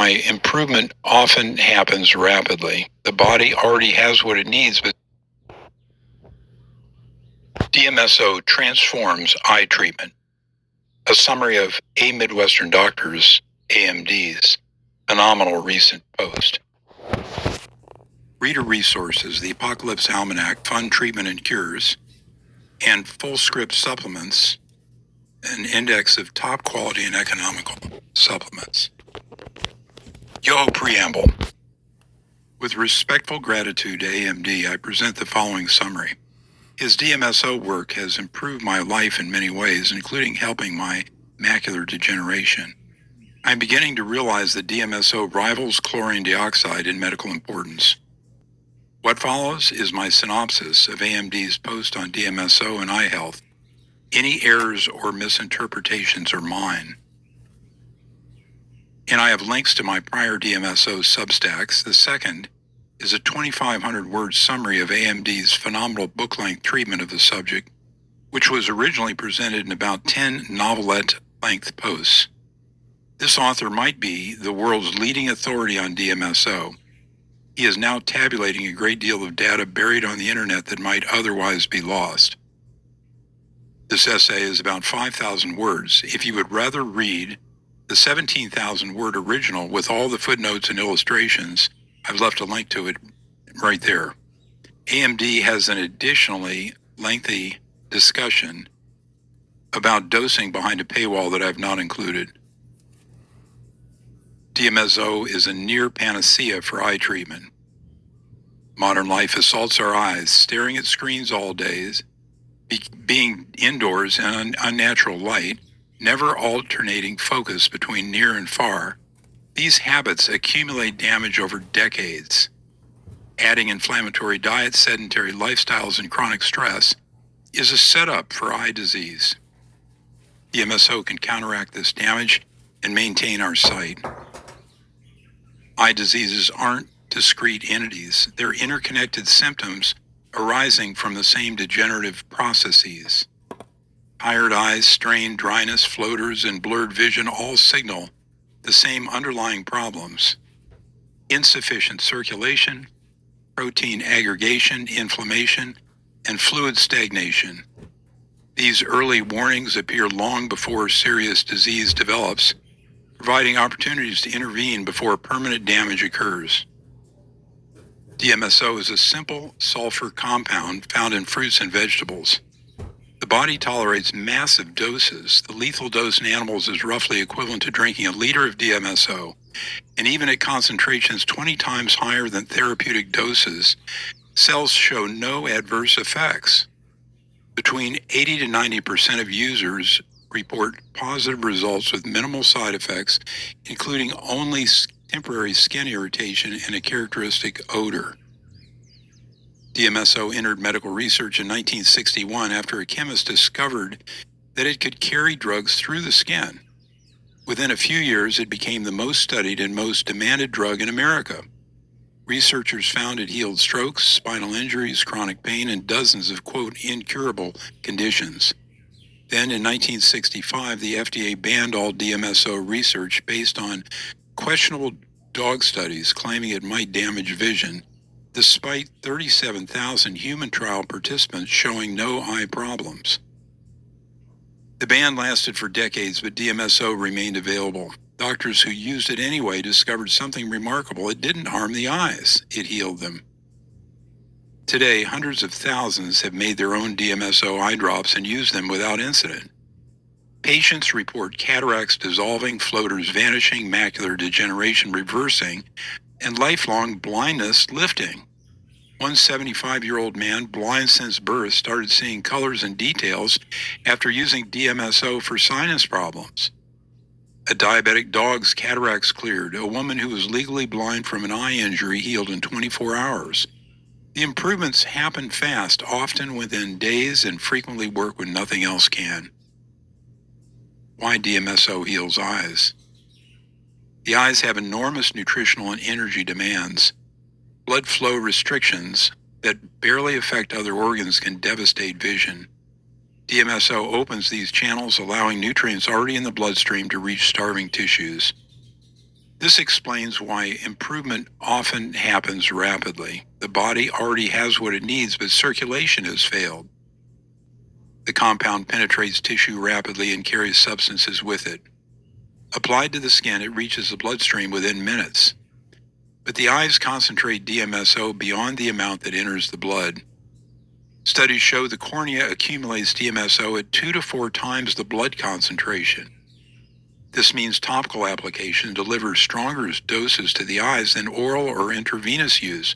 why improvement often happens rapidly. The body already has what it needs, but DMSO transforms eye treatment. A summary of A Midwestern Doctors, AMD's phenomenal recent post. Reader resources, the Apocalypse Almanac, Fun Treatment and Cures, and Full Script Supplements, an index of top quality and economical supplements. Yo Preamble. With respectful gratitude to AMD, I present the following summary. His DMSO work has improved my life in many ways, including helping my macular degeneration. I'm beginning to realize that DMSO rivals chlorine dioxide in medical importance. What follows is my synopsis of AMD's post on DMSO and eye health. Any errors or misinterpretations are mine. And I have links to my prior DMSO substacks. The second is a 2,500-word summary of AMD's phenomenal book-length treatment of the subject, which was originally presented in about 10 novelette-length posts. This author might be the world's leading authority on DMSO. He is now tabulating a great deal of data buried on the internet that might otherwise be lost. This essay is about 5,000 words. If you would rather read the 17,000-word original with all the footnotes and illustrations, I've left a link to it right there. AMD has an additionally lengthy discussion about dosing behind a paywall that I've not included. DMSO is a near panacea for eye treatment. Modern life assaults our eyes, staring at screens all days, being indoors in unnatural light, never alternating focus between near and far. These habits accumulate damage over decades. Adding inflammatory diets, sedentary lifestyles, and chronic stress is a setup for eye disease. DMSO can counteract this damage and maintain our sight. Eye diseases aren't discrete entities. They're interconnected symptoms arising from the same degenerative processes. Tired eyes, strained dryness, floaters, and blurred vision all signal the same underlying problems: insufficient circulation, protein aggregation, inflammation, and fluid stagnation. These early warnings appear long before serious disease develops, providing opportunities to intervene before permanent damage occurs. DMSO is a simple sulfur compound found in fruits and vegetables. The body tolerates massive doses. The lethal dose in animals is roughly equivalent to drinking a liter of DMSO, and even at concentrations 20 times higher than therapeutic doses, cells show no adverse effects. Between 80 to 90% of users report positive results with minimal side effects, including only temporary skin irritation and a characteristic odor. DMSO entered medical research in 1961 after a chemist discovered that it could carry drugs through the skin. Within a few years, it became the most studied and most demanded drug in America. Researchers found it healed strokes, spinal injuries, chronic pain, and dozens of, quote, incurable conditions. Then in 1965, the FDA banned all DMSO research based on questionable dog studies claiming it might damage vision, despite 37,000 human trial participants showing no eye problems. The ban lasted for decades, but DMSO remained available. Doctors who used it anyway discovered something remarkable. It didn't harm the eyes, it healed them. Today, hundreds of thousands have made their own DMSO eye drops and use them without incident. Patients report cataracts dissolving, floaters vanishing, macular degeneration reversing, and lifelong blindness lifting. One 75-year-old man, blind since birth, started seeing colors and details after using DMSO for sinus problems. A diabetic dog's cataracts cleared. A woman who was legally blind from an eye injury healed in 24 hours. The improvements happen fast, often within days, and frequently work when nothing else can. Why DMSO heals eyes? The eyes have enormous nutritional and energy demands. Blood flow restrictions that barely affect other organs can devastate vision. DMSO opens these channels, allowing nutrients already in the bloodstream to reach starving tissues. This explains why improvement often happens rapidly. The body already has what it needs, but circulation has failed. The compound penetrates tissue rapidly and carries substances with it. Applied to the skin, it reaches the bloodstream within minutes. But the eyes concentrate DMSO beyond the amount that enters the blood. Studies show the cornea accumulates DMSO at 2 to 4 times the blood concentration. This means topical application delivers stronger doses to the eyes than oral or intravenous use,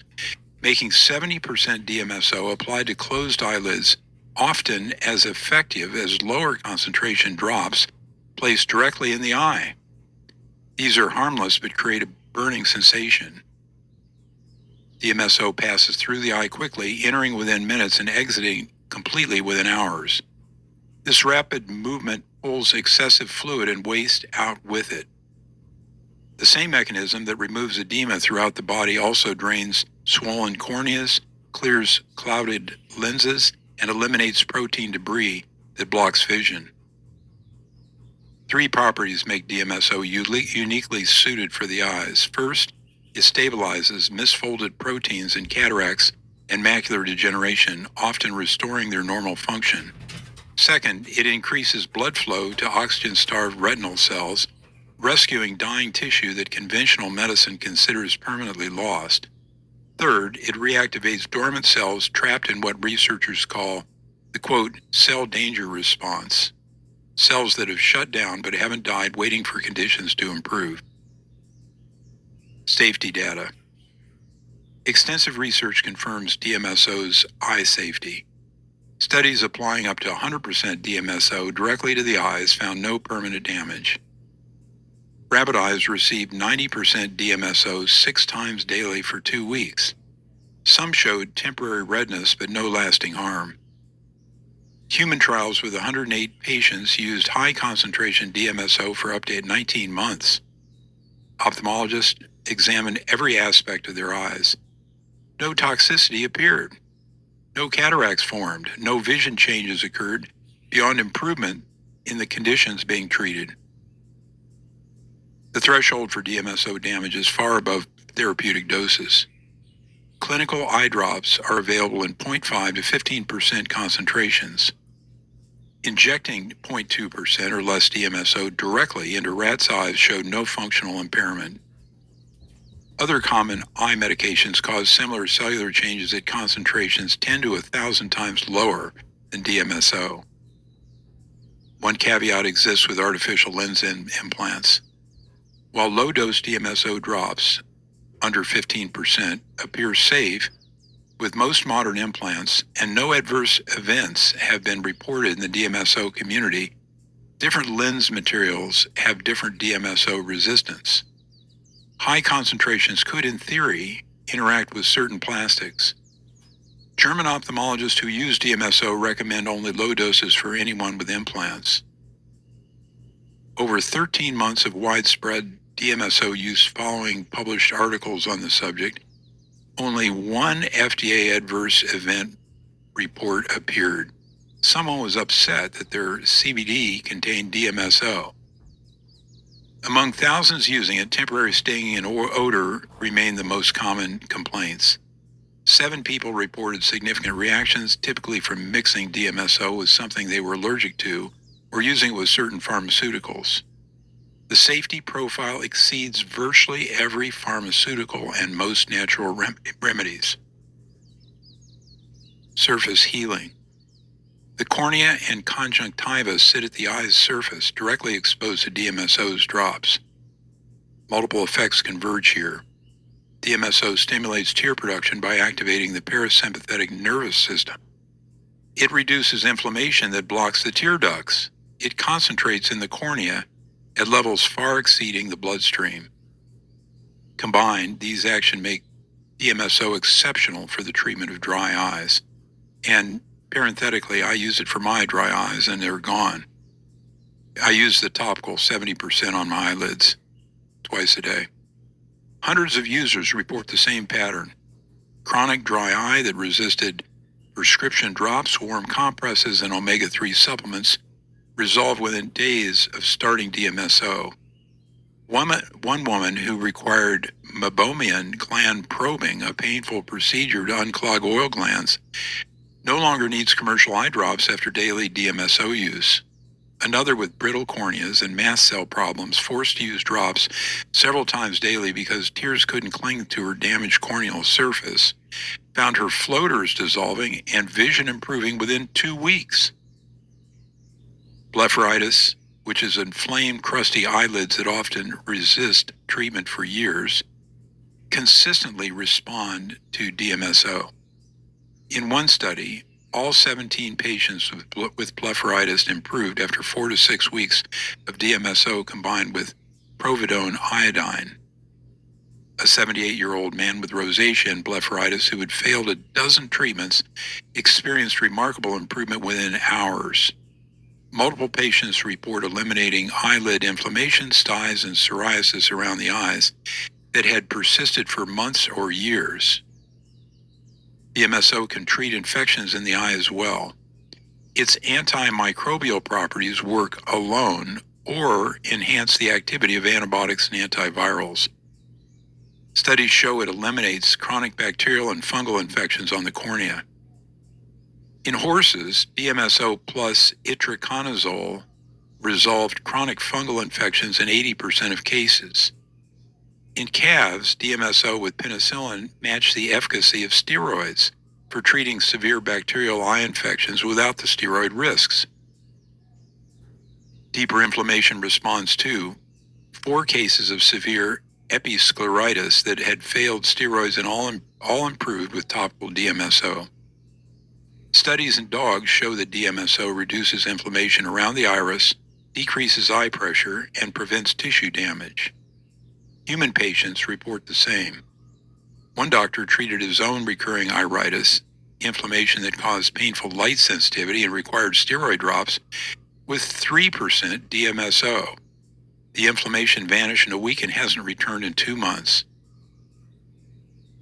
making 70% DMSO applied to closed eyelids often as effective as lower concentration drops placed directly in the eye. These are harmless but create a burning sensation. DMSO passes through the eye quickly, entering within minutes and exiting completely within hours. This rapid movement pulls excessive fluid and waste out with it. The same mechanism that removes edema throughout the body also drains swollen corneas, clears clouded lenses, and eliminates protein debris that blocks vision. 3 properties make DMSO uniquely suited for the eyes. First, it stabilizes misfolded proteins in cataracts and macular degeneration, often restoring their normal function. Second, it increases blood flow to oxygen-starved retinal cells, rescuing dying tissue that conventional medicine considers permanently lost. Third, it reactivates dormant cells trapped in what researchers call the, quote, cell danger response. Cells that have shut down but haven't died waiting for conditions to improve. Safety data. Extensive research confirms DMSO's eye safety. Studies applying up to 100% DMSO directly to the eyes found no permanent damage. Rabbit eyes received 90% DMSO 6 times daily for 2 weeks. Some showed temporary redness but no lasting harm. Human trials with 108 patients used high concentration DMSO for up to 19 months. Ophthalmologists examined every aspect of their eyes. No toxicity appeared. No cataracts formed. No vision changes occurred beyond improvement in the conditions being treated. The threshold for DMSO damage is far above therapeutic doses. Clinical eye drops are available in 0.5 to 15% concentrations. Injecting 0.2% or less DMSO directly into rats' eyes showed no functional impairment. Other common eye medications cause similar cellular changes at concentrations 10 to 1,000 times lower than DMSO. One caveat exists with artificial lens implants. While low-dose DMSO drops, under 15%, appear safe, with most modern implants and no adverse events have been reported in the DMSO community, different lens materials have different DMSO resistance. High concentrations could, in theory, interact with certain plastics. German ophthalmologists who use DMSO recommend only low doses for anyone with implants. Over 13 months of widespread DMSO use following published articles on the subject, only one FDA adverse event report appeared. Someone was upset that their CBD contained DMSO. Among thousands using it, temporary stinging and odor remain the most common complaints. 7 people reported significant reactions, typically from mixing DMSO with something they were allergic to or using it with certain pharmaceuticals. The safety profile exceeds virtually every pharmaceutical and most natural remedies. Surface healing. The cornea and conjunctiva sit at the eye's surface, directly exposed to DMSO's drops. Multiple effects converge here. DMSO stimulates tear production by activating the parasympathetic nervous system. It reduces inflammation that blocks the tear ducts. It concentrates in the cornea at levels far exceeding the bloodstream. Combined, these actions make DMSO exceptional for the treatment of dry eyes. And parenthetically, I use it for my dry eyes and they're gone. I use the topical 70% on my eyelids twice a day. Hundreds of users report the same pattern. Chronic dry eye that resisted prescription drops, warm compresses, and omega-3 supplements resolve within days of starting DMSO. One woman who required meibomian gland probing, a painful procedure to unclog oil glands, no longer needs commercial eye drops after daily DMSO use. Another with brittle corneas and mast cell problems forced to use drops several times daily because tears couldn't cling to her damaged corneal surface, found her floaters dissolving and vision improving within 2 weeks. Blepharitis, which is inflamed, crusty eyelids that often resist treatment for years, consistently respond to DMSO. In one study, all 17 patients with blepharitis improved after 4 to 6 weeks of DMSO combined with povidone iodine. A 78-year-old man with rosacea and blepharitis who had failed a dozen treatments experienced remarkable improvement within hours. Multiple patients report eliminating eyelid inflammation, styes, and psoriasis around the eyes that had persisted for months or years. DMSO can treat infections in the eye as well. Its antimicrobial properties work alone or enhance the activity of antibiotics and antivirals. Studies show it eliminates chronic bacterial and fungal infections on the cornea. In horses, DMSO plus itraconazole resolved chronic fungal infections in 80% of cases. In calves, DMSO with penicillin matched the efficacy of steroids for treating severe bacterial eye infections without the steroid risks. Deeper inflammation responds too. 4 cases of severe episcleritis that had failed steroids and all improved with topical DMSO. Studies in dogs show that DMSO reduces inflammation around the iris, decreases eye pressure, and prevents tissue damage. Human patients report the same. One doctor treated his own recurring iritis, inflammation that caused painful light sensitivity and required steroid drops, with 3% DMSO. The inflammation vanished in a week and hasn't returned in 2 months.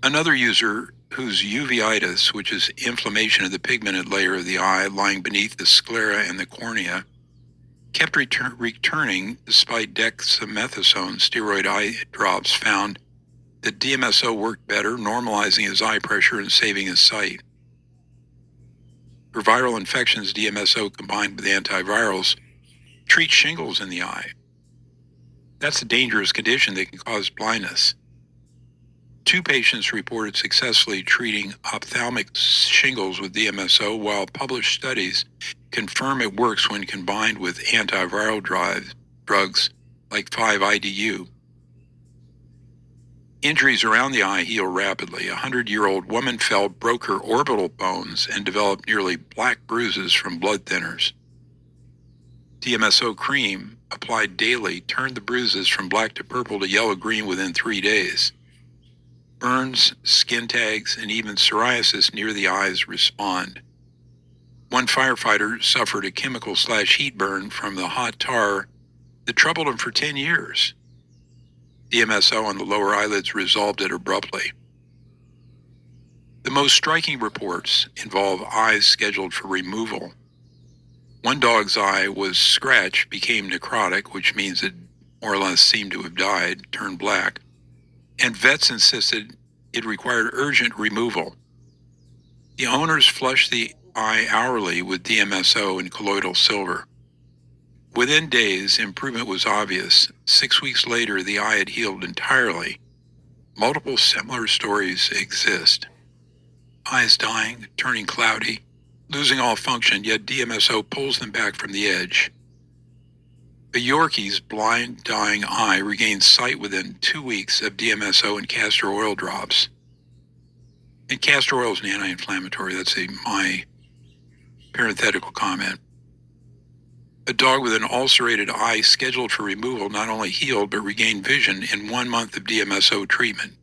Another user whose uveitis, which is inflammation of the pigmented layer of the eye lying beneath the sclera and the cornea, kept returning despite dexamethasone steroid eye drops, found that DMSO worked better, normalizing his eye pressure and saving his sight. For viral infections, DMSO combined with antivirals treats shingles in the eye. That's a dangerous condition that can cause blindness. 2 patients reported successfully treating ophthalmic shingles with DMSO, while published studies confirm it works when combined with antiviral drugs like 5-IDU. Injuries around the eye heal rapidly. A 100-year-old woman fell, broke her orbital bones, and developed nearly black bruises from blood thinners. DMSO cream applied daily turned the bruises from black to purple to yellow-green within 3 days. Burns, skin tags, and even psoriasis near the eyes respond. One firefighter suffered a chemical/heat burn from the hot tar that troubled him for 10 years. DMSO on the lower eyelids resolved it abruptly. The most striking reports involve eyes scheduled for removal. One dog's eye was scratched, became necrotic, which means it more or less seemed to have died, turned black, and vets insisted it required urgent removal. The owners flushed the eye hourly with DMSO and colloidal silver. Within days, improvement was obvious. 6 weeks later, the eye had healed entirely. Multiple similar stories exist. Eyes dying, turning cloudy, losing all function, yet DMSO pulls them back from the edge. A Yorkie's blind, dying eye regained sight within 2 weeks of DMSO and castor oil drops. And castor oil is an anti-inflammatory. That's my parenthetical comment. A dog with an ulcerated eye scheduled for removal not only healed but regained vision in 1 month of DMSO treatment.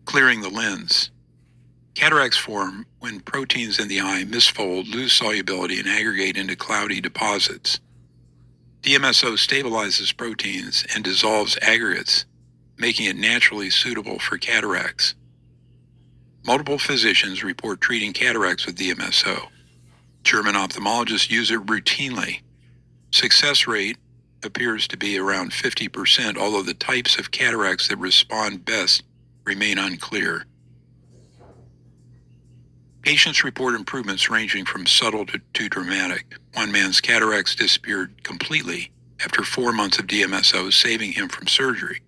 Clearing the lens. Cataracts form when proteins in the eye misfold, lose solubility, and aggregate into cloudy deposits. DMSO stabilizes proteins and dissolves aggregates, making it naturally suitable for cataracts. Multiple physicians report treating cataracts with DMSO. German ophthalmologists use it routinely. Success rate appears to be around 50%, although the types of cataracts that respond best remain unclear. Patients report improvements ranging from subtle to dramatic. One man's cataracts disappeared completely after 4 months of DMSO, saving him from surgery.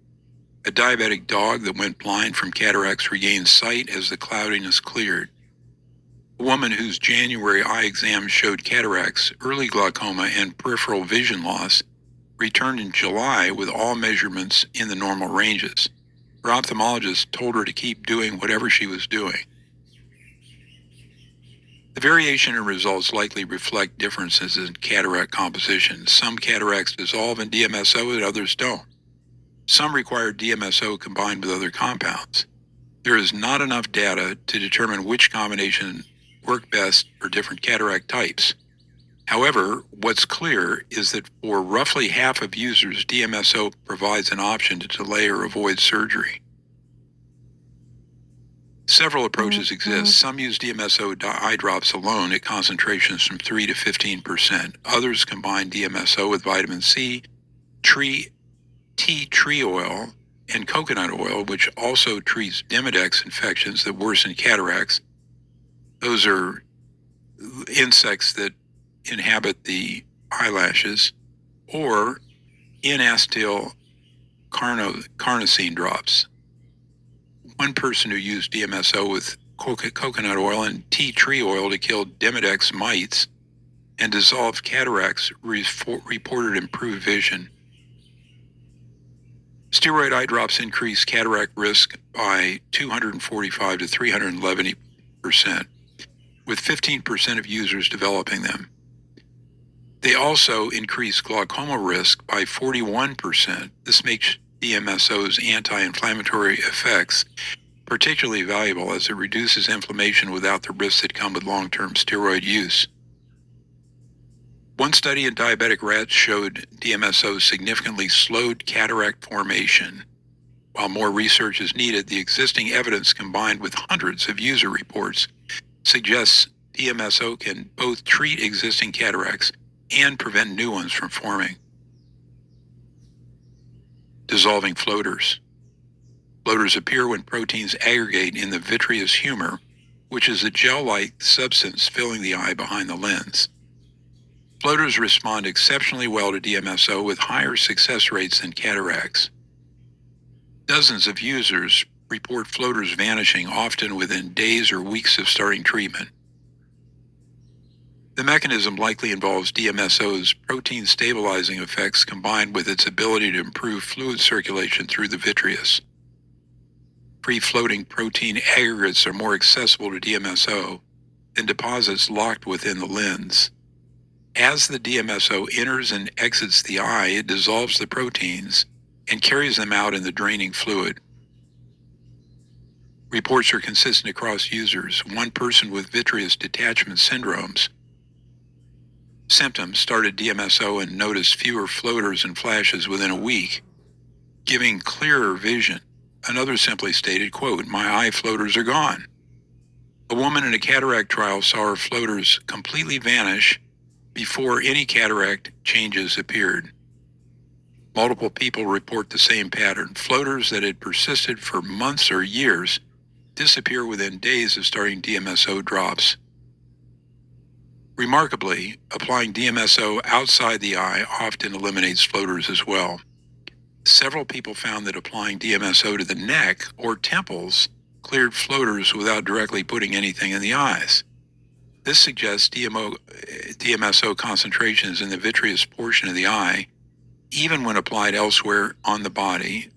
A diabetic dog that went blind from cataracts regained sight as the cloudiness cleared. A woman whose January eye exam showed cataracts, early glaucoma, and peripheral vision loss returned in July with all measurements in the normal ranges. Her ophthalmologist told her to keep doing whatever she was doing. The variation in results likely reflect differences in cataract composition. Some cataracts dissolve in DMSO and others don't. Some require DMSO combined with other compounds. There is not enough data to determine which combination work best for different cataract types. However, what's clear is that for roughly half of users, DMSO provides an option to delay or avoid surgery. Several approaches exist. Some use DMSO eye drops alone at concentrations from 3 to 15%. Others combine DMSO with vitamin C, tea tree oil, and coconut oil, which also treats Demodex infections that worsen cataracts. Those are insects that inhabit the eyelashes, or N-acetyl carnosine drops. One person who used DMSO with coconut oil and tea tree oil to kill Demodex mites and dissolve cataracts reported improved vision. Steroid eye drops increase cataract risk by 245 to 311%, with 15% of users developing them. They also increase glaucoma risk by 41%. This makes DMSO's anti-inflammatory effects particularly valuable as it reduces inflammation without the risks that come with long-term steroid use. One study in diabetic rats showed DMSO significantly slowed cataract formation. While more research is needed, the existing evidence combined with hundreds of user reports suggests DMSO can both treat existing cataracts and prevent new ones from forming. Dissolving floaters. Floaters appear when proteins aggregate in the vitreous humor, which is a gel-like substance filling the eye behind the lens. Floaters respond exceptionally well to DMSO with higher success rates than cataracts. Dozens of users report floaters vanishing, often within days or weeks of starting treatment. The mechanism likely involves DMSO's protein stabilizing effects combined with its ability to improve fluid circulation through the vitreous. Free-floating protein aggregates are more accessible to DMSO than deposits locked within the lens. As the DMSO enters and exits the eye, it dissolves the proteins and carries them out in the draining fluid. Reports are consistent across users. One person with vitreous detachment syndromes symptoms started DMSO and noticed fewer floaters and flashes within a week, giving clearer vision. Another simply stated, quote, "My eye floaters are gone." A woman in a cataract trial saw her floaters completely vanish before any cataract changes appeared. Multiple people report the same pattern. Floaters that had persisted for months or years disappear within days of starting DMSO drops. Remarkably, applying DMSO outside the eye often eliminates floaters as well. Several people found that applying DMSO to the neck or temples cleared floaters without directly putting anything in the eyes. This suggests DMSO concentrations in the vitreous portion of the eye, even when applied elsewhere on the body,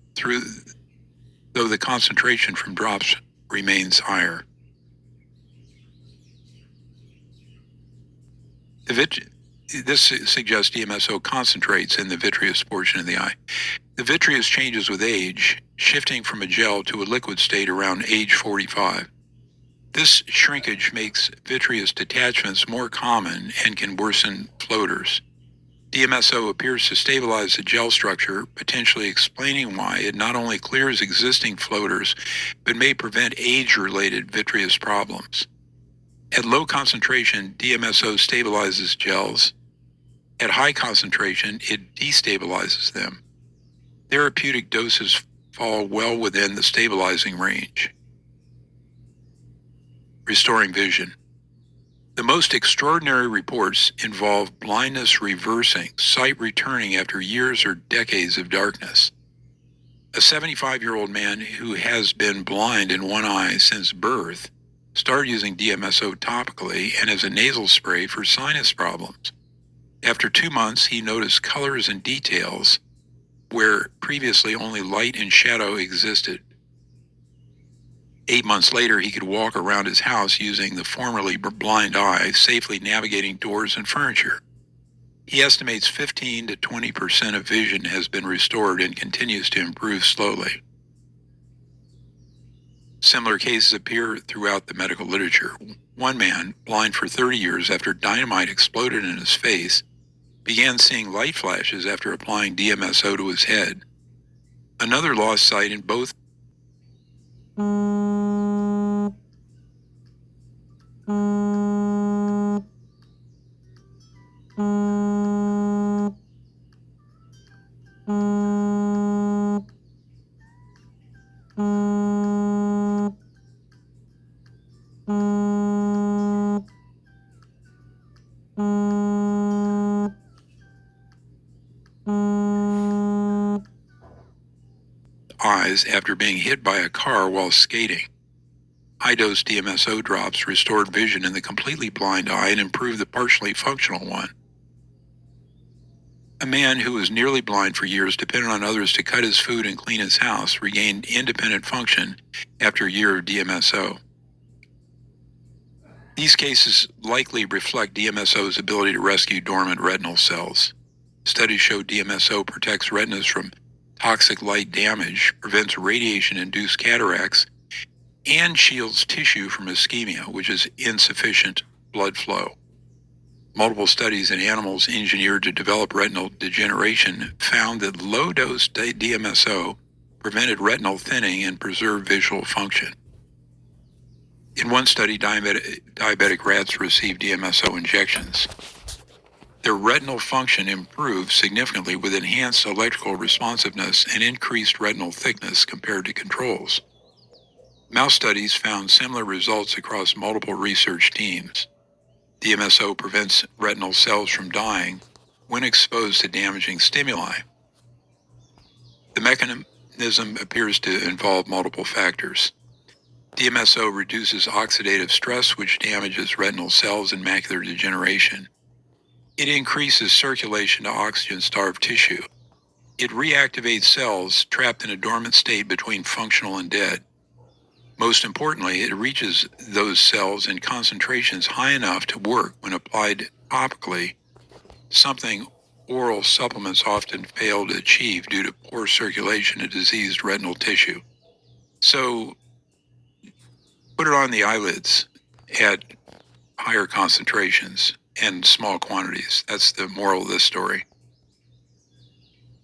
though the concentration from drops remains higher. This suggests DMSO concentrates in the vitreous portion of the eye. The vitreous changes with age, shifting from a gel to a liquid state around age 45. This shrinkage makes vitreous detachments more common and can worsen floaters. DMSO appears to stabilize the gel structure, potentially explaining why it not only clears existing floaters, but may prevent age-related vitreous problems. At low concentration, DMSO stabilizes gels, At high concentration, it destabilizes them. Therapeutic doses fall well within the stabilizing range. Restoring vision. The most extraordinary reports involve blindness reversing, sight returning after years or decades of darkness. A 75-year-old man who has been blind in one eye since birth started using DMSO topically and as a nasal spray for sinus problems. After 2 months, he noticed colors and details where previously only light and shadow existed. 8 months later, he could walk around his house using the formerly blind eye, safely navigating doors and furniture. He estimates 15 to 20% of vision has been restored and continues to improve slowly. Similar cases appear throughout the medical literature. One man, blind for 30 years after dynamite exploded in his face, began seeing light flashes after applying DMSO to his head. Another lost sight in both eyes after being hit by a car while skating. High-dose DMSO drops restored vision in the completely blind eye and improved the partially functional one. A man who was nearly blind for years, depended on others to cut his food and clean his house, regained independent function after a year of DMSO. These cases likely reflect DMSO's ability to rescue dormant retinal cells. Studies show DMSO protects retinas from toxic light damage, prevents radiation-induced cataracts, and shields tissue from ischemia, which is insufficient blood flow. Multiple studies in animals engineered to develop retinal degeneration found that low-dose DMSO prevented retinal thinning and preserved visual function. In one study, diabetic rats received DMSO injections. Their retinal function improved significantly with enhanced electrical responsiveness and increased retinal thickness compared to controls. Mouse studies found similar results across multiple research teams. DMSO prevents retinal cells from dying when exposed to damaging stimuli. The mechanism appears to involve multiple factors. DMSO reduces oxidative stress, which damages retinal cells and macular degeneration. It increases circulation to oxygen-starved tissue. It reactivates cells trapped in a dormant state between functional and dead. Most importantly, it reaches those cells in concentrations high enough to work when applied topically, something oral supplements often fail to achieve due to poor circulation of diseased retinal tissue. So, put it on the eyelids at higher concentrations and small quantities. That's the moral of this story.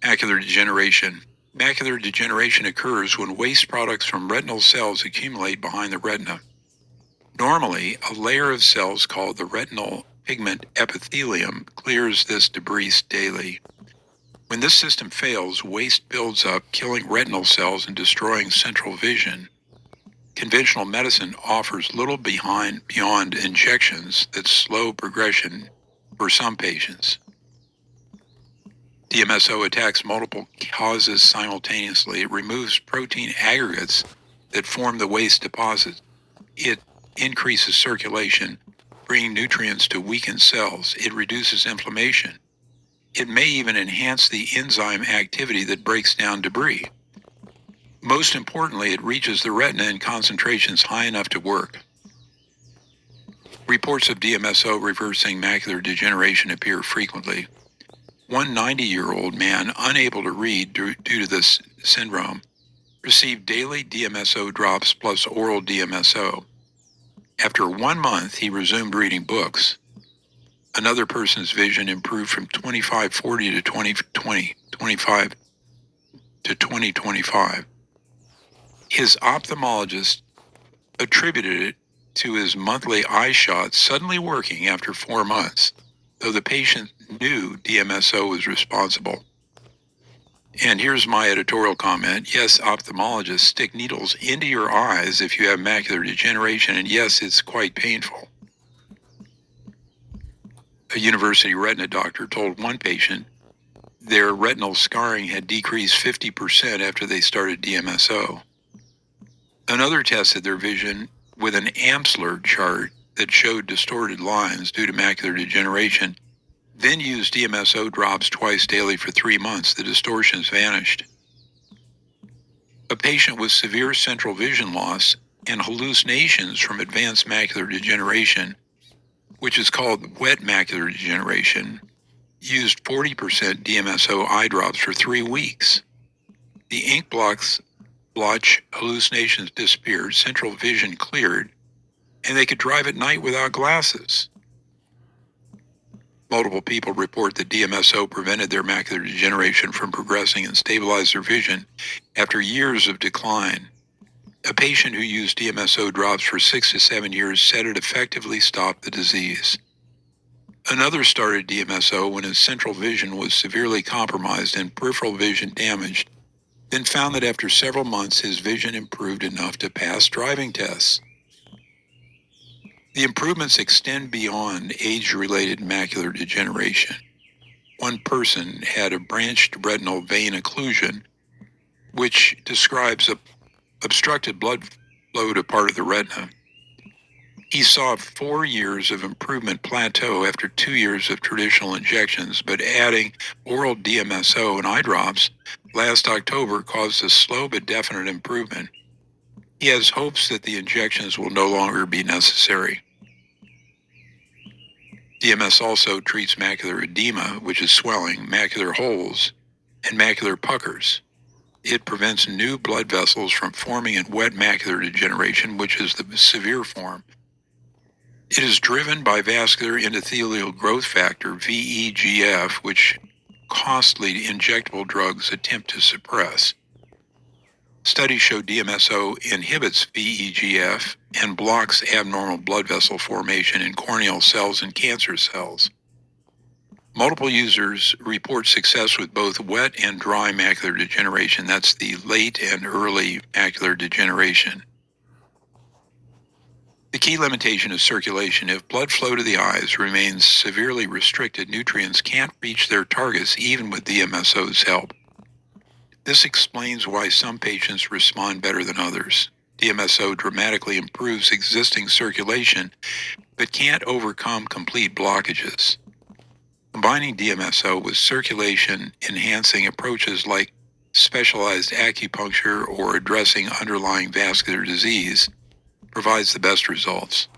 Macular degeneration. Macular degeneration occurs when waste products from retinal cells accumulate behind the retina. Normally, a layer of cells called the retinal pigment epithelium clears this debris daily. When this system fails, waste builds up, killing retinal cells and destroying central vision. Conventional medicine offers little beyond injections that slow progression for some patients. DMSO attacks multiple causes simultaneously. It removes protein aggregates that form the waste deposits. It increases circulation, bringing nutrients to weakened cells. It reduces inflammation. It may even enhance the enzyme activity that breaks down debris. Most importantly, it reaches the retina in concentrations high enough to work. Reports of DMSO reversing macular degeneration appear frequently. One 90-year-old man, unable to read due to this syndrome, received daily DMSO drops plus oral DMSO. After 1 month, he resumed reading books. Another person's vision improved from 25/40 to 20/25 to 20/25. His ophthalmologist attributed it to his monthly eye shot suddenly working after 4 months, though the patient knew DMSO was responsible. And here's my editorial comment. Yes, ophthalmologists stick needles into your eyes if you have macular degeneration, and yes, it's quite painful. A university retina doctor told one patient their retinal scarring had decreased 50% after they started DMSO. Another tested their vision with an Amsler chart that showed distorted lines due to macular degeneration, then used DMSO drops twice daily for 3 months. The distortions vanished. A patient with severe central vision loss and hallucinations from advanced macular degeneration, which is called wet macular degeneration, used 40% DMSO eye drops for 3 weeks. The ink blotch hallucinations disappeared, central vision cleared, and they could drive at night without glasses. Multiple people report that DMSO prevented their macular degeneration from progressing and stabilized their vision after years of decline. A patient who used DMSO drops for 6 to 7 years said it effectively stopped the disease. Another started DMSO when his central vision was severely compromised and peripheral vision damaged, then found that after several months his vision improved enough to pass driving tests. The improvements extend beyond age-related macular degeneration. One person had a branched retinal vein occlusion, which describes obstructed blood flow to part of the retina. He saw 4 years of improvement plateau after 2 years of traditional injections, but adding oral DMSO and eye drops last October caused a slow but definite improvement. He has hopes that the injections will no longer be necessary. DMS also treats macular edema, which is swelling, macular holes, and macular puckers. It prevents new blood vessels from forming in wet macular degeneration, which is the severe form. It is driven by vascular endothelial growth factor, VEGF, which costly injectable drugs attempt to suppress. Studies show DMSO inhibits VEGF and blocks abnormal blood vessel formation in corneal cells and cancer cells. Multiple users report success with both wet and dry macular degeneration. That's the late and early macular degeneration. The key limitation is circulation. If blood flow to the eyes remains severely restricted, nutrients can't reach their targets even with DMSO's help. This explains why some patients respond better than others. DMSO dramatically improves existing circulation, but can't overcome complete blockages. Combining DMSO with circulation-enhancing approaches like specialized acupuncture or addressing underlying vascular disease provides the best results.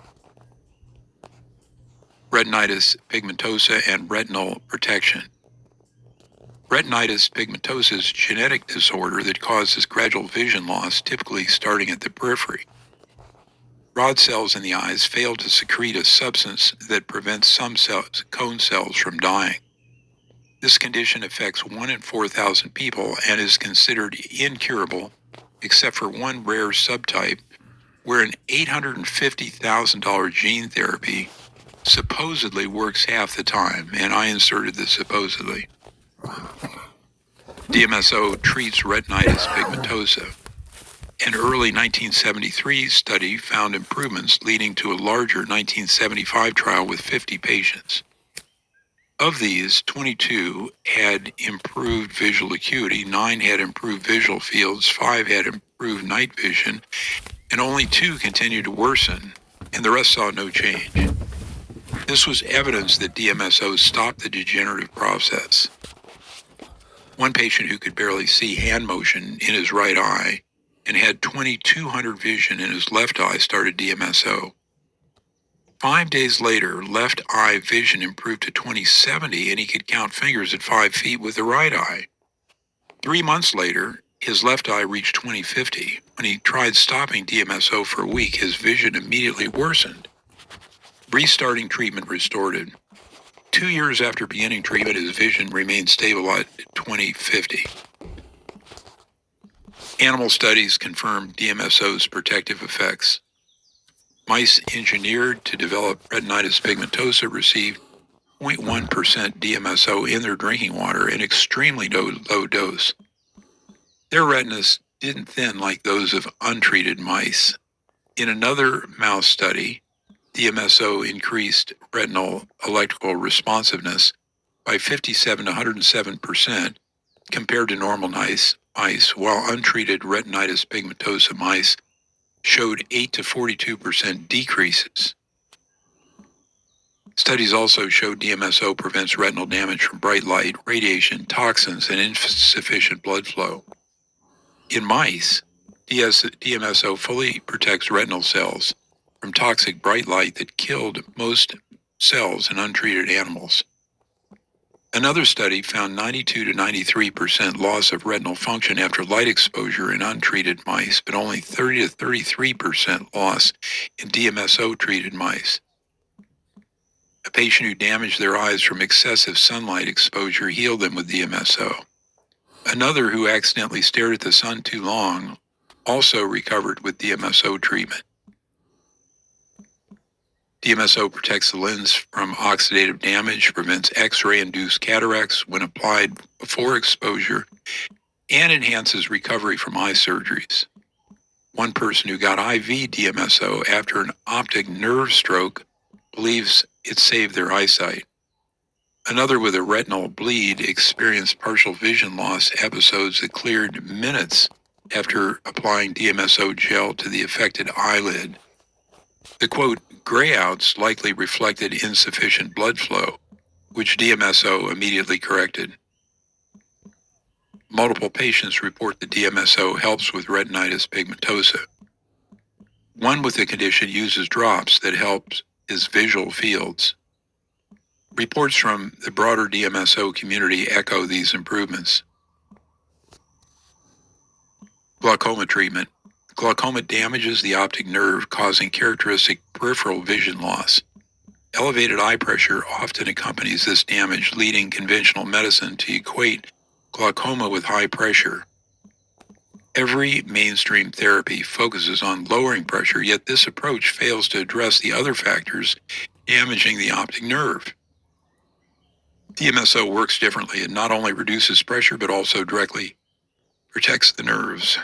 Retinitis pigmentosa and retinal protection. Retinitis pigmentosa is a genetic disorder that causes gradual vision loss, typically starting at the periphery. Rod cells in the eyes fail to secrete a substance that prevents some cone cells from dying. This condition affects 1 in 4,000 people and is considered incurable, except for one rare subtype where an $850,000 gene therapy supposedly works half the time, and I inserted the supposedly. DMSO treats retinitis pigmentosa. An early 1973 study found improvements leading to a larger 1975 trial with 50 patients. Of these, 22 had improved visual acuity, 9 had improved visual fields, 5 had improved night vision, and only 2 continued to worsen, and the rest saw no change. This was evidence that DMSO stopped the degenerative process. One patient who could barely see hand motion in his right eye and had 2200 vision in his left eye started DMSO. 5 days later, left eye vision improved to 20/70 and he could count fingers at 5 feet with the right eye. 3 months later, his left eye reached 20/50. When he tried stopping DMSO for a week, his vision immediately worsened. Restarting treatment restored it. 2 years after beginning treatment, his vision remained stable at 20/50. Animal studies confirm DMSO's protective effects. Mice engineered to develop retinitis pigmentosa received 0.1% DMSO in their drinking water, an extremely low dose. Their retinas didn't thin like those of untreated mice. In another mouse study, DMSO increased retinal electrical responsiveness by 57 to 107% compared to normal mice, while untreated retinitis pigmentosa mice showed 8 to 42% decreases. Studies also showed DMSO prevents retinal damage from bright light, radiation, toxins, and insufficient blood flow. In mice, DMSO fully protects retinal cells from toxic bright light that killed most cells in untreated animals. Another study found 92 to 93% loss of retinal function after light exposure in untreated mice, but only 30 to 33% loss in DMSO-treated mice. A patient who damaged their eyes from excessive sunlight exposure healed them with DMSO. Another who accidentally stared at the sun too long also recovered with DMSO treatment. DMSO protects the lens from oxidative damage, prevents X-ray-induced cataracts when applied before exposure, and enhances recovery from eye surgeries. One person who got IV DMSO after an optic nerve stroke believes it saved their eyesight. Another with a retinal bleed experienced partial vision loss episodes that cleared minutes after applying DMSO gel to the affected eyelid. The quote, grayouts likely reflected insufficient blood flow, which DMSO immediately corrected. Multiple patients report that DMSO helps with retinitis pigmentosa. One with the condition uses drops that helps his visual fields. Reports from the broader DMSO community echo these improvements. Glaucoma treatment. Glaucoma damages the optic nerve, causing characteristic peripheral vision loss. Elevated eye pressure often accompanies this damage, leading conventional medicine to equate glaucoma with high pressure. Every mainstream therapy focuses on lowering pressure, yet this approach fails to address the other factors damaging the optic nerve. DMSO works differently. It not only reduces pressure, but also directly protects the nerves.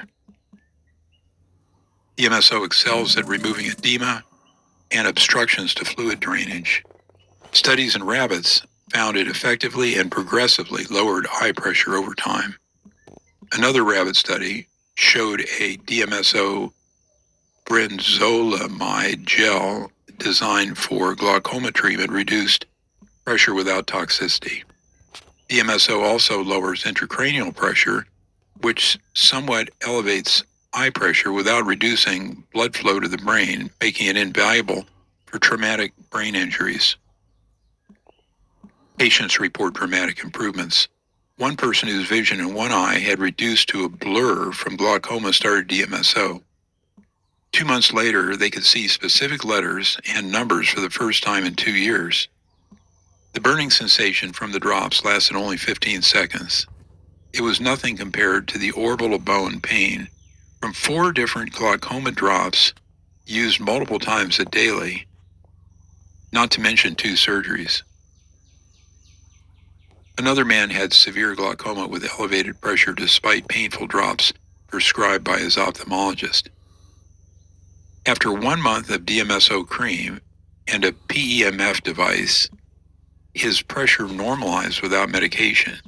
DMSO excels at removing edema and obstructions to fluid drainage. Studies in rabbits found it effectively and progressively lowered eye pressure over time. Another rabbit study showed a DMSO brinzolamide gel designed for glaucoma treatment reduced pressure without toxicity. DMSO also lowers intracranial pressure, which somewhat elevates eye pressure without reducing blood flow to the brain, making it invaluable for traumatic brain injuries. Patients report dramatic improvements. One person whose vision in one eye had reduced to a blur from glaucoma started DMSO. 2 months later, they could see specific letters and numbers for the first time in 2 years. The burning sensation from the drops lasted only 15 seconds. It was nothing compared to the orbital bone pain from 4 different glaucoma drops used multiple times a daily, not to mention 2 surgeries. Another man had severe glaucoma with elevated pressure despite painful drops prescribed by his ophthalmologist. After 1 month of DMSO cream and a PEMF device, his pressure normalized without medication.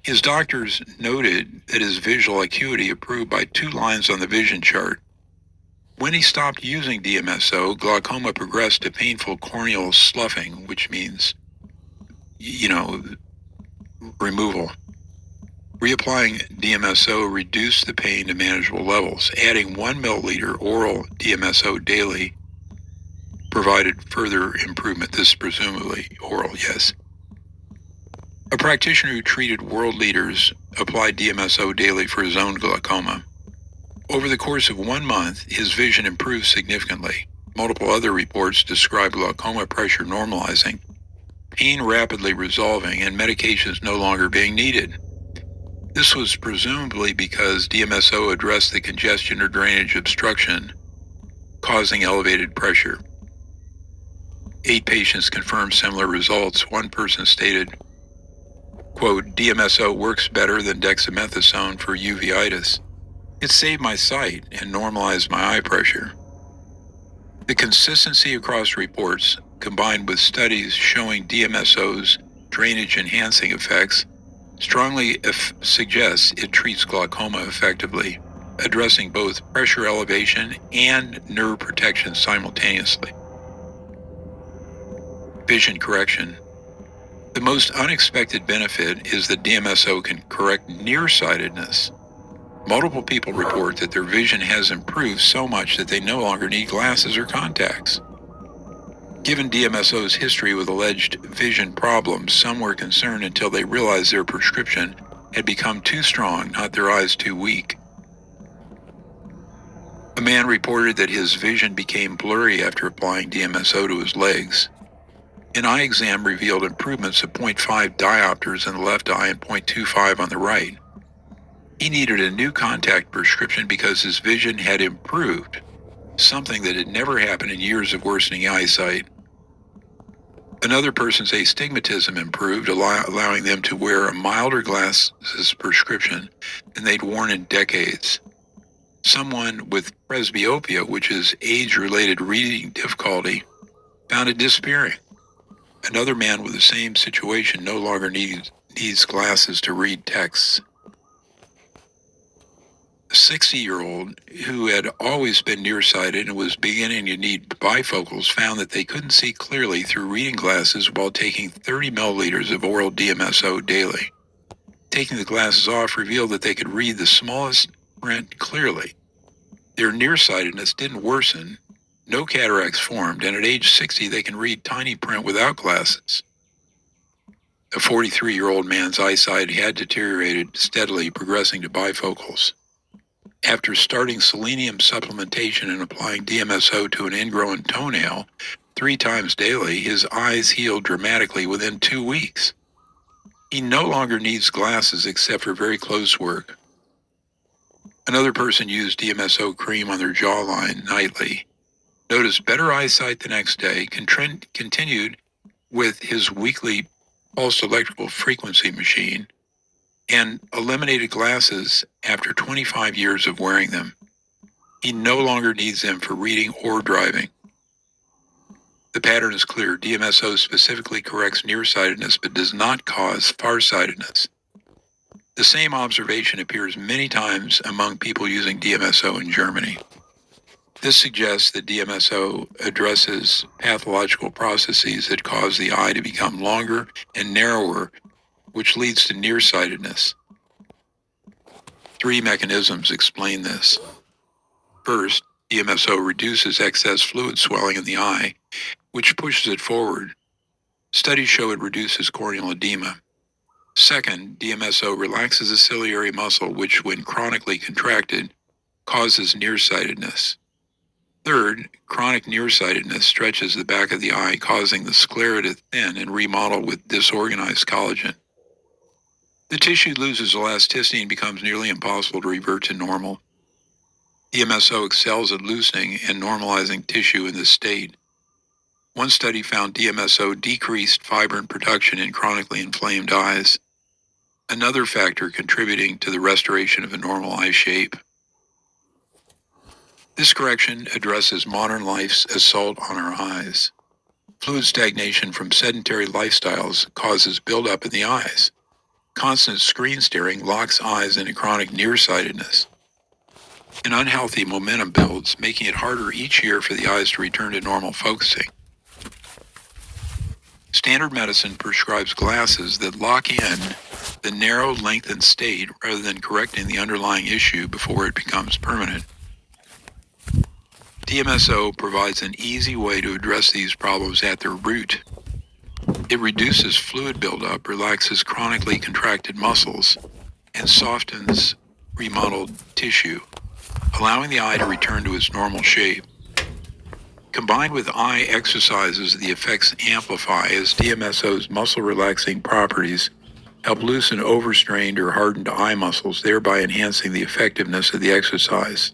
His doctors noted that his visual acuity improved by 2 lines on the vision chart. When he stopped using DMSO, glaucoma progressed to painful corneal sloughing, which means, removal. Reapplying DMSO reduced the pain to manageable levels. Adding 1 milliliter oral DMSO daily provided further improvement. This is presumably oral, yes. A practitioner who treated world leaders applied DMSO daily for his own glaucoma. Over the course of 1 month, his vision improved significantly. Multiple other reports describe glaucoma pressure normalizing, pain rapidly resolving, and medications no longer being needed. This was presumably because DMSO addressed the congestion or drainage obstruction causing elevated pressure. 8 patients confirmed similar results. One person stated, quote, DMSO works better than dexamethasone for uveitis. It saved my sight and normalized my eye pressure. The consistency across reports, combined with studies showing DMSO's drainage-enhancing effects, strongly suggests it treats glaucoma effectively, addressing both pressure elevation and nerve protection simultaneously. Vision correction. The most unexpected benefit is that DMSO can correct nearsightedness. Multiple people report that their vision has improved so much that they no longer need glasses or contacts. Given DMSO's history with alleged vision problems, some were concerned until they realized their prescription had become too strong, not their eyes too weak. A man reported that his vision became blurry after applying DMSO to his legs. An eye exam revealed improvements of 0.5 diopters in the left eye and 0.25 on the right. He needed a new contact prescription because his vision had improved, something that had never happened in years of worsening eyesight. Another person's astigmatism improved, allowing them to wear a milder glasses prescription than they'd worn in decades. Someone with presbyopia, which is age-related reading difficulty, found it disappearing. Another man with the same situation no longer needs glasses to read texts. A 60-year-old who had always been nearsighted and was beginning to need bifocals found that they couldn't see clearly through reading glasses while taking 30 milliliters of oral DMSO daily. Taking the glasses off revealed that they could read the smallest print clearly. Their nearsightedness didn't worsen, no cataracts formed, and at age 60 they can read tiny print without glasses. A 43-year-old man's eyesight had deteriorated steadily, progressing to bifocals. After starting selenium supplementation and applying DMSO to an ingrown toenail 3 times daily, his eyes healed dramatically within 2 weeks. He no longer needs glasses except for very close work. Another person used DMSO cream on their jawline nightly, noticed better eyesight the next day, continued with his weekly pulsed electrical frequency machine, and eliminated glasses after 25 years of wearing them. He no longer needs them for reading or driving. The pattern is clear. DMSO specifically corrects nearsightedness but does not cause farsightedness. The same observation appears many times among people using DMSO in Germany. This suggests that DMSO addresses pathological processes that cause the eye to become longer and narrower, which leads to nearsightedness. 3 mechanisms explain this. First, DMSO reduces excess fluid swelling in the eye, which pushes it forward. Studies show it reduces corneal edema. Second, DMSO relaxes the ciliary muscle, which, when chronically contracted, causes nearsightedness. Third, chronic nearsightedness stretches the back of the eye, causing the sclera to thin and remodel with disorganized collagen. The tissue loses elasticity and becomes nearly impossible to revert to normal. DMSO excels at loosening and normalizing tissue in this state. One study found DMSO decreased fibrin production in chronically inflamed eyes, another factor contributing to the restoration of a normal eye shape. This correction addresses modern life's assault on our eyes. Fluid stagnation from sedentary lifestyles causes buildup in the eyes. Constant screen staring locks eyes into chronic nearsightedness. An unhealthy momentum builds, making it harder each year for the eyes to return to normal focusing. Standard medicine prescribes glasses that lock in the narrow, lengthened state rather than correcting the underlying issue before it becomes permanent. DMSO provides an easy way to address these problems at their root. It reduces fluid buildup, relaxes chronically contracted muscles, and softens remodeled tissue, allowing the eye to return to its normal shape. Combined with eye exercises, the effects amplify as DMSO's muscle-relaxing properties help loosen overstrained or hardened eye muscles, thereby enhancing the effectiveness of the exercise.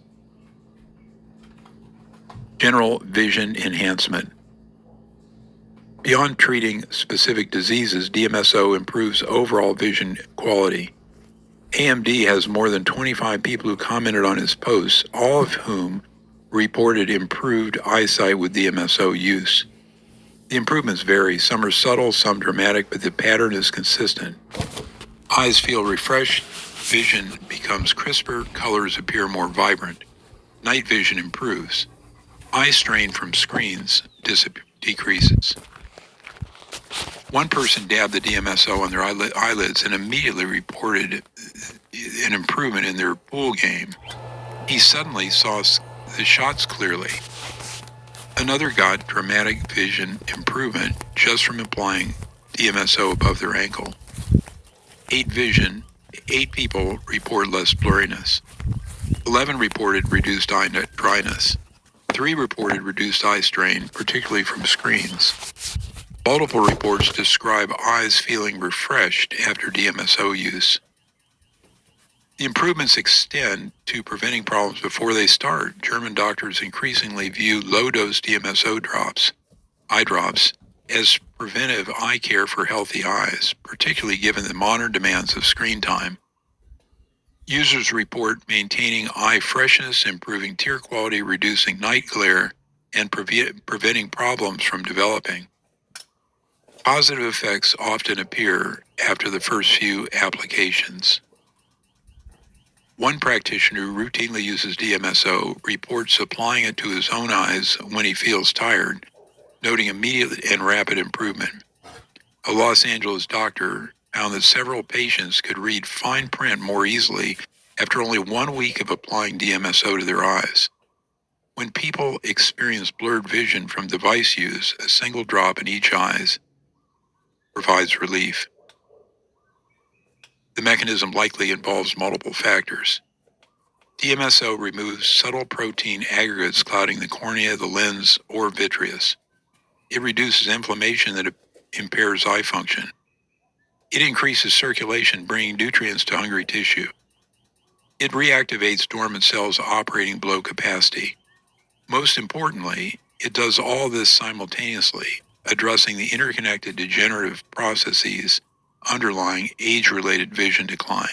General vision enhancement. Beyond treating specific diseases, DMSO improves overall vision quality. AMD has more than 25 people who commented on his posts, all of whom reported improved eyesight with DMSO use. The improvements vary. Some are subtle, some dramatic, but the pattern is consistent. Eyes feel refreshed, vision becomes crisper, colors appear more vibrant. Night vision improves. Eye strain from screens decreases. One person dabbed the DMSO on their eyelids and immediately reported an improvement in their pool game. He suddenly saw the shots clearly. Another got dramatic vision improvement just from applying DMSO above their ankle. 8 people report less blurriness. 11 reported reduced eye dryness. 3 reported reduced eye strain, particularly from screens. Multiple reports describe eyes feeling refreshed after DMSO use. The improvements extend to preventing problems before they start. German doctors increasingly view low-dose DMSO eye drops, as preventive eye care for healthy eyes, particularly given the modern demands of screen time. Users report maintaining eye freshness, improving tear quality, reducing night glare, and preventing problems from developing. Positive effects often appear after the first few applications. One practitioner who routinely uses DMSO reports applying it to his own eyes when he feels tired, noting immediate and rapid improvement. A Los Angeles doctor found that several patients could read fine print more easily after only 1 week of applying DMSO to their eyes. When people experience blurred vision from device use, a single drop in each eye provides relief. The mechanism likely involves multiple factors. DMSO removes subtle protein aggregates clouding the cornea, the lens, or vitreous. It reduces inflammation that impairs eye function. It increases circulation, bringing nutrients to hungry tissue. It reactivates dormant cells operating below capacity. Most importantly, it does all this simultaneously, addressing the interconnected degenerative processes underlying age-related vision decline.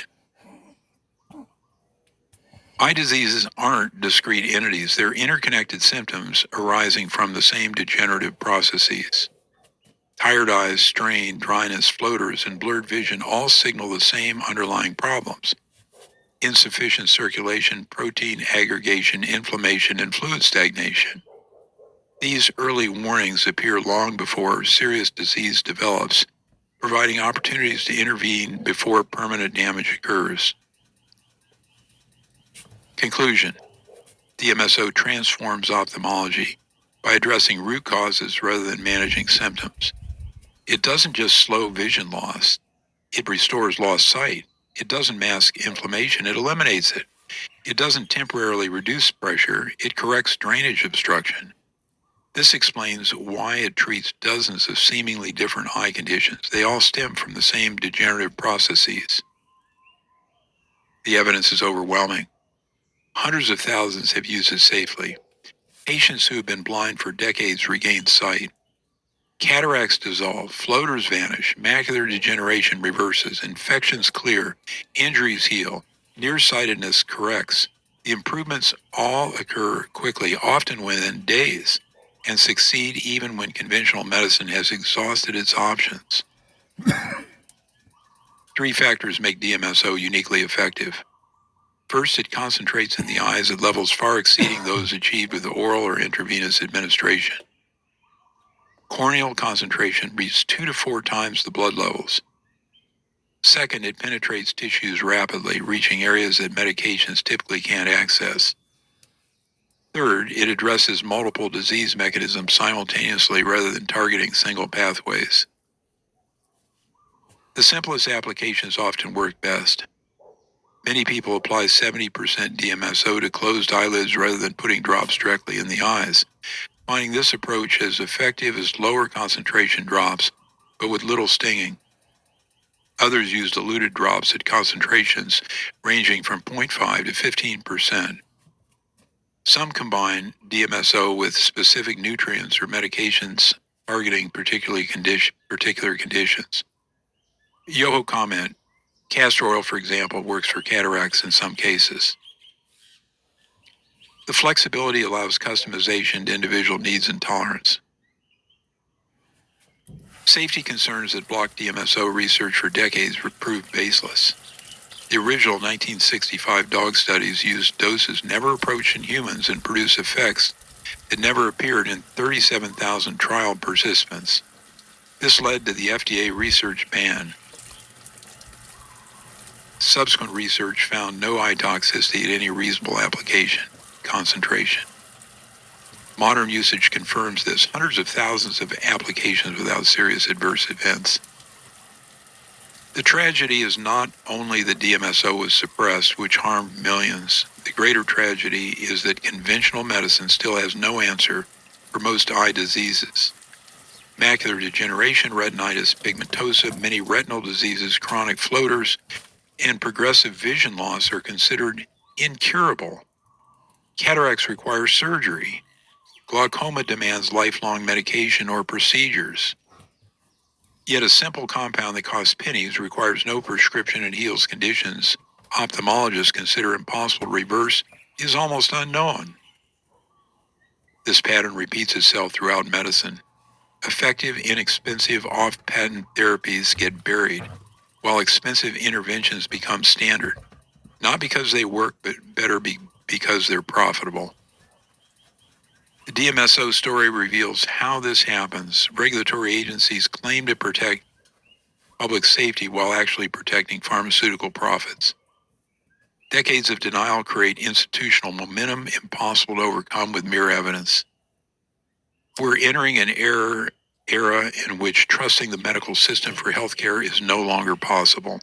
Eye diseases aren't discrete entities, they're interconnected symptoms arising from the same degenerative processes. Tired eyes, strain, dryness, floaters, and blurred vision all signal the same underlying problems: insufficient circulation, protein aggregation, inflammation, and fluid stagnation. These early warnings appear long before serious disease develops, providing opportunities to intervene before permanent damage occurs. Conclusion: DMSO transforms ophthalmology by addressing root causes rather than managing symptoms. It doesn't just slow vision loss, it restores lost sight. It doesn't mask inflammation, it eliminates it. It doesn't temporarily reduce pressure, it corrects drainage obstruction. This explains why it treats dozens of seemingly different eye conditions. They all stem from the same degenerative processes. The evidence is overwhelming. Hundreds of thousands have used it safely. Patients who have been blind for decades regain sight. Cataracts dissolve, floaters vanish, macular degeneration reverses, infections clear, injuries heal, nearsightedness corrects. The improvements all occur quickly, often within days, and succeed even when conventional medicine has exhausted its options. 3 factors make DMSO uniquely effective. First, it concentrates in the eyes at levels far exceeding those achieved with oral or intravenous administration. Corneal concentration reaches 2 to 4 times the blood levels. Second, it penetrates tissues rapidly, reaching areas that medications typically can't access. Third, it addresses multiple disease mechanisms simultaneously rather than targeting single pathways. The simplest applications often work best. Many people apply 70% DMSO to closed eyelids rather than putting drops directly in the eyes, finding this approach as effective as lower concentration drops, but with little stinging. Others use diluted drops at concentrations ranging from 0.5 to 15%. Some combine DMSO with specific nutrients or medications targeting particular conditions. Yoho comment, castor oil, for example, works for cataracts in some cases. The flexibility allows customization to individual needs and tolerance. Safety concerns that blocked DMSO research for decades proved baseless. The original 1965 dog studies used doses never approached in humans and produced effects that never appeared in 37,000 trial participants. This led to the FDA research ban. Subsequent research found no eye toxicity at any reasonable application concentration. Modern usage confirms this, hundreds of thousands of applications without serious adverse events. The tragedy is not only that DMSO was suppressed, which harmed millions. The greater tragedy is that conventional medicine still has no answer for most eye diseases. Macular degeneration, retinitis pigmentosa, many retinal diseases, chronic floaters, and progressive vision loss are considered incurable. Cataracts require surgery. Glaucoma demands lifelong medication or procedures. Yet a simple compound that costs pennies, requires no prescription, and heals conditions ophthalmologists consider impossible to reverse is almost unknown. This pattern repeats itself throughout medicine. Effective, inexpensive, off-patent therapies get buried, while expensive interventions become standard, not because they work, but better because they're profitable. The DMSO story reveals how this happens. Regulatory agencies claim to protect public safety while actually protecting pharmaceutical profits. Decades of denial create institutional momentum impossible to overcome with mere evidence. We're entering an era in which trusting the medical system for healthcare is no longer possible.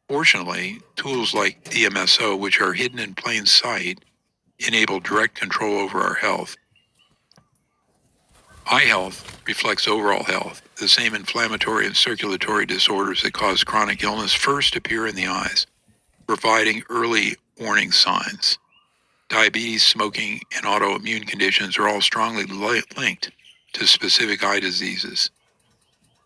Fortunately, tools like DMSO, which are hidden in plain sight, enable direct control over our health. Eye health reflects overall health. The same inflammatory and circulatory disorders that cause chronic illness first appear in the eyes, providing early warning signs. Diabetes, smoking, and autoimmune conditions are all strongly linked to specific eye diseases.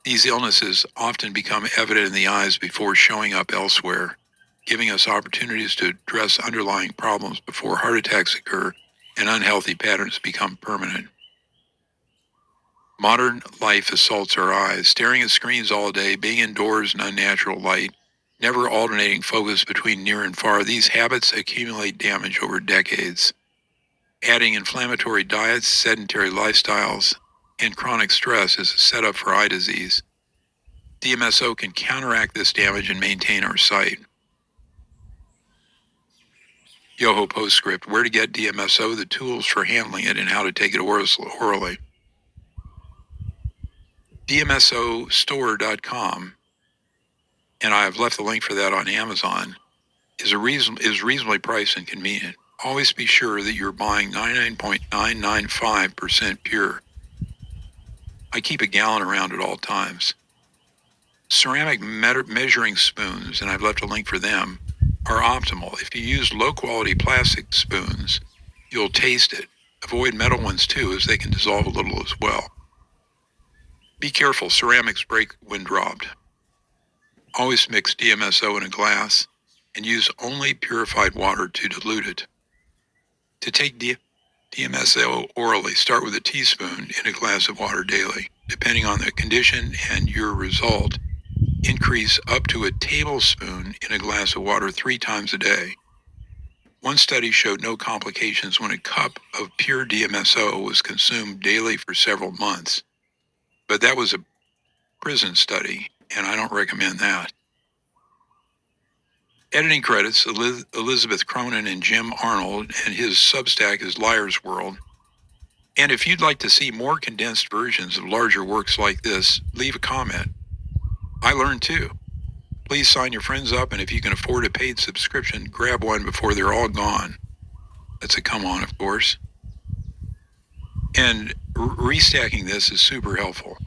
These illnesses often become evident in the eyes before showing up elsewhere, giving us opportunities to address underlying problems before heart attacks occur and unhealthy patterns become permanent. Modern life assaults our eyes, staring at screens all day, being indoors in unnatural light, never alternating focus between near and far. These habits accumulate damage over decades. Adding inflammatory diets, sedentary lifestyles, and chronic stress is a setup for eye disease. DMSO can counteract this damage and maintain our sight. Yoho postscript, where to get DMSO, the tools for handling it, and how to take it orally. DMSOstore.com, and I have left the link for that on Amazon, is reasonably priced and convenient. Always be sure that you're buying 99.995% pure. I keep a gallon around at all times. Ceramic measuring spoons, and I've left a link for them, are optimal. If you use low-quality plastic spoons, you'll taste it. Avoid metal ones too, as they can dissolve a little as well. Be careful, ceramics break when dropped. Always mix DMSO in a glass and use only purified water to dilute it. To take DMSO orally, start with a teaspoon in a glass of water daily. Depending on the condition and your result, increase up to a tablespoon in a glass of water 3 times a day. One study showed no complications when a cup of pure DMSO was consumed daily for several months. But that was a prison study, and I don't recommend that. Editing credits, Elizabeth Cronin and Jim Arnold, and his Substack is Liar's World. And if you'd like to see more condensed versions of larger works like this, leave a comment. I learned too. Please sign your friends up, and if you can afford a paid subscription, grab one before they're all gone. That's a come on, of course. And restacking this is super helpful.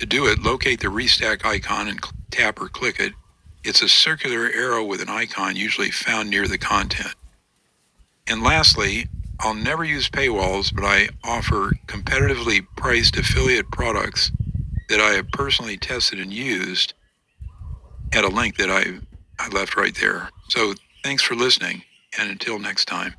To do it, locate the restack icon and tap or click it. It's a circular arrow with an icon usually found near the content. And lastly, I'll never use paywalls, but I offer competitively priced affiliate products that I have personally tested and used at a link that I left right there. So thanks for listening, and until next time.